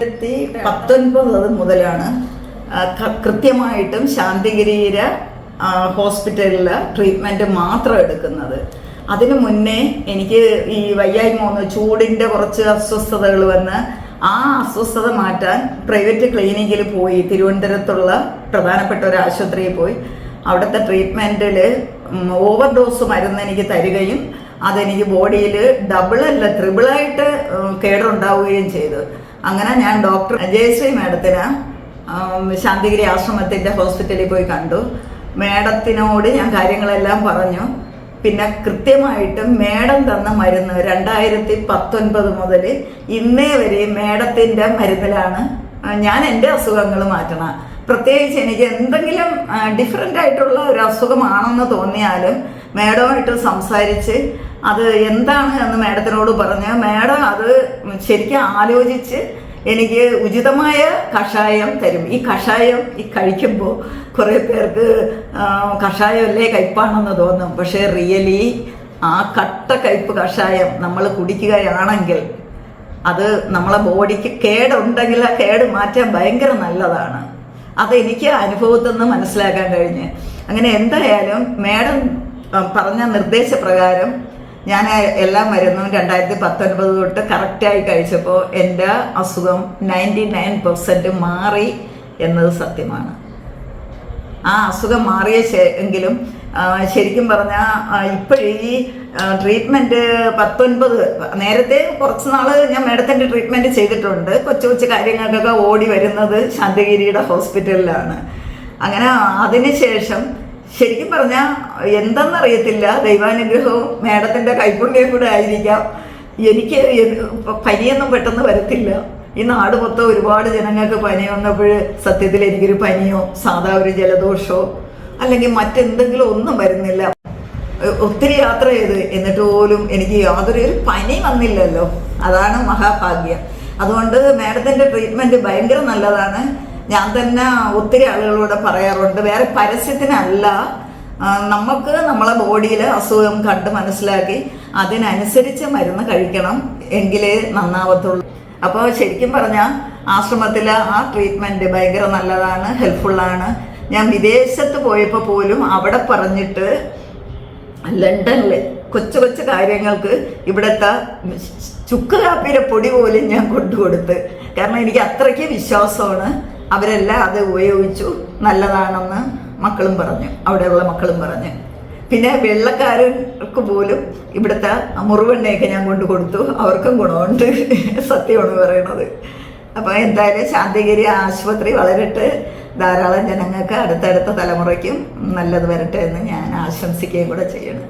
2019 മുതലാണ് കൃത്യമായിട്ടും ശാന്തിഗിരിയിലെ ഹോസ്പിറ്റലിൽ ട്രീറ്റ്മെൻറ്റ് മാത്രം എടുക്കുന്നത്. അതിനു മുന്നേ എനിക്ക് ഈ വയ്യായ്മ ചൂടിൻ്റെ കുറച്ച് അസ്വസ്ഥതകൾ വന്ന് ആ അസ്വസ്ഥത മാറ്റാൻ പ്രൈവറ്റ് ക്ലിനിക്കിൽ പോയി, തിരുവനന്തപുരത്തുള്ള പ്രധാനപ്പെട്ട ഒരു ആശുപത്രിയിൽ പോയി. അവിടുത്തെ ട്രീറ്റ്മെൻറ്റിൽ ഓവർ ഡോസ് മരുന്ന് എനിക്ക് തരികയും അതെനിക്ക് ബോഡിയിൽ ഡബിളല്ല ട്രിപ്പിളായിട്ട് കേടുണ്ടാവുകയും ചെയ്തു. അങ്ങനെ ഞാൻ ഡോക്ടർ ജയശ്രീ മാഡത്തിന് ശാന്തിഗിരി ആശ്രമത്തിൻ്റെ ഹോസ്പിറ്റലിൽ പോയി കണ്ടു. മാഡത്തിനോട് ഞാൻ കാര്യങ്ങളെല്ലാം പറഞ്ഞു. പിന്നെ കൃത്യമായിട്ടും മാഡം തന്ന മരുന്ന് 2019 മുതൽ ഇന്നേ വരെ മാഡത്തിൻ്റെ മരുന്നിലാണ് ഞാൻ എൻ്റെ അസുഖങ്ങൾ മാറ്റണം. പ്രത്യേകിച്ച് എനിക്ക് എന്തെങ്കിലും ഡിഫറെൻ്റ് ആയിട്ടുള്ള ഒരു അസുഖമാണെന്ന് തോന്നിയാലും മാഡമായിട്ട് സംസാരിച്ച് അത് എന്താണ് എന്ന് മാഡത്തിനോട് പറഞ്ഞ് മാഡം അത് ശരിക്കും ആലോചിച്ച് എനിക്ക് ഉചിതമായ കഷായം തരും. ഈ കഷായം കഴിക്കുമ്പോൾ കുറേ പേർക്ക് കഷായമല്ലേ കയ്പാണെന്ന് തോന്നും. പക്ഷേ റിയലി ആ കട്ട കയ്പ് കഷായം നമ്മൾ കുടിക്കുകയാണെങ്കിൽ അത് നമ്മളെ ബോഡിക്ക് കേടുണ്ടെങ്കിൽ ആ കേട് മാറ്റാൻ ഭയങ്കര നല്ലതാണ്. അതെനിക്ക് അനുഭവത്തിൽ നിന്ന് മനസ്സിലാക്കാൻ കഴിഞ്ഞ്. അങ്ങനെ എന്തായാലും മാഡം പറഞ്ഞ നിർദ്ദേശപ്രകാരം ഞാൻ എല്ലാ മരുന്നും 2019 തൊട്ട് കറക്റ്റായി കഴിച്ചപ്പോൾ എൻ്റെ അസുഖം 99% മാറി എന്നത് സത്യമാണ്. ആ അസുഖം മാറിയ എങ്കിലും ശരിക്കും പറഞ്ഞാൽ ഇപ്പോഴീ ട്രീറ്റ്മെൻറ്റ് 19 നേരത്തെ കുറച്ച് നാൾ ഞാൻ മാഡത്തിൻ്റെ ട്രീറ്റ്മെൻറ്റ് ചെയ്തിട്ടുണ്ട്. കൊച്ചു കൊച്ചു കാര്യങ്ങൾക്കൊക്കെ ഓടി വരുന്നത് ശാന്തിഗിരിയുടെ ഹോസ്പിറ്റലിലാണ്. അങ്ങനെ അതിനുശേഷം ശരിക്കും പറഞ്ഞാൽ എന്തെന്നറിയത്തില്ല, ദൈവാനുഗ്രഹവും മാഡത്തിൻ്റെ കൈപ്പുണ്യം കൂടെ ആയിരിക്കാം. എനിക്ക് പനിയൊന്നും പെട്ടെന്ന് വരത്തില്ല. ഈ നാട് മൊത്തം ഒരുപാട് ജനങ്ങൾക്ക് പനി വന്നപ്പോൾ സത്യത്തിൽ എനിക്കൊരു പനിയോ സാധാ ഒരു ജലദോഷമോ അല്ലെങ്കിൽ മറ്റെന്തെങ്കിലും ഒന്നും വരുന്നില്ല. ഒത്തിരി യാത്ര ചെയ്ത് എന്നിട്ട് പോലും എനിക്ക് യാതൊരു പനി വന്നില്ലല്ലോ. അതാണ് മഹാഭാഗ്യം. അതുകൊണ്ട് മാഡത്തിൻ്റെ ട്രീറ്റ്മെൻറ്റ് ഭയങ്കര നല്ലതാണ്. ഞാൻ തന്നെ ഒത്തിരി ആളുകളോട് പറയാറുണ്ട്, വേറെ പരസ്യത്തിനല്ല, നമുക്ക് നമ്മളെ ബോഡിയിൽ അസുഖം കണ്ട് മനസ്സിലാക്കി അതിനനുസരിച്ച് മരുന്ന് കഴിക്കണം, എങ്കിലേ നന്നാവത്തുള്ളൂ. അപ്പോൾ ശരിക്കും പറഞ്ഞാൽ ആശ്രമത്തിലെ ആ ട്രീറ്റ്മെൻറ്റ് ഭയങ്കര നല്ലതാണ്, ഹെൽപ്ഫുള്ളാണ്. ഞാൻ വിദേശത്ത് പോയപ്പോൾ പോലും അവിടെ പറഞ്ഞിട്ട് ലണ്ടനിൽ കൊച്ചു കൊച്ചു കാര്യങ്ങൾക്ക് ഇവിടുത്തെ ചുക്ക് കാപ്പിയുടെ പൊടി പോലും ഞാൻ കൊണ്ടുകൊടുത്ത്. കാരണം എനിക്ക് അത്രയ്ക്ക് വിശ്വാസമാണ്. അവരെല്ലാം അത് ഉപയോഗിച്ചു, നല്ലതാണെന്ന് മക്കളും പറഞ്ഞു, അവിടെയുള്ള മക്കളും പറഞ്ഞു. പിന്നെ വെള്ളക്കാർക്ക് പോലും ഇവിടുത്തെ മുറിവെണ്ണയൊക്കെ ഞാൻ കൊണ്ട് കൊടുത്തു, അവർക്കും ഗുണമുണ്ട്. സത്യമാണ് പറയണത്. അപ്പോൾ എന്തായാലും ശാന്തിഗിരി ആശുപത്രി വളരട്ടെ, ധാരാളം ജനങ്ങൾക്ക് അടുത്തടുത്ത തലമുറയ്ക്കും നല്ലത് വരട്ടെ എന്ന് ഞാൻ ആശംസിക്കുകയും കൂടെ ചെയ്യണം.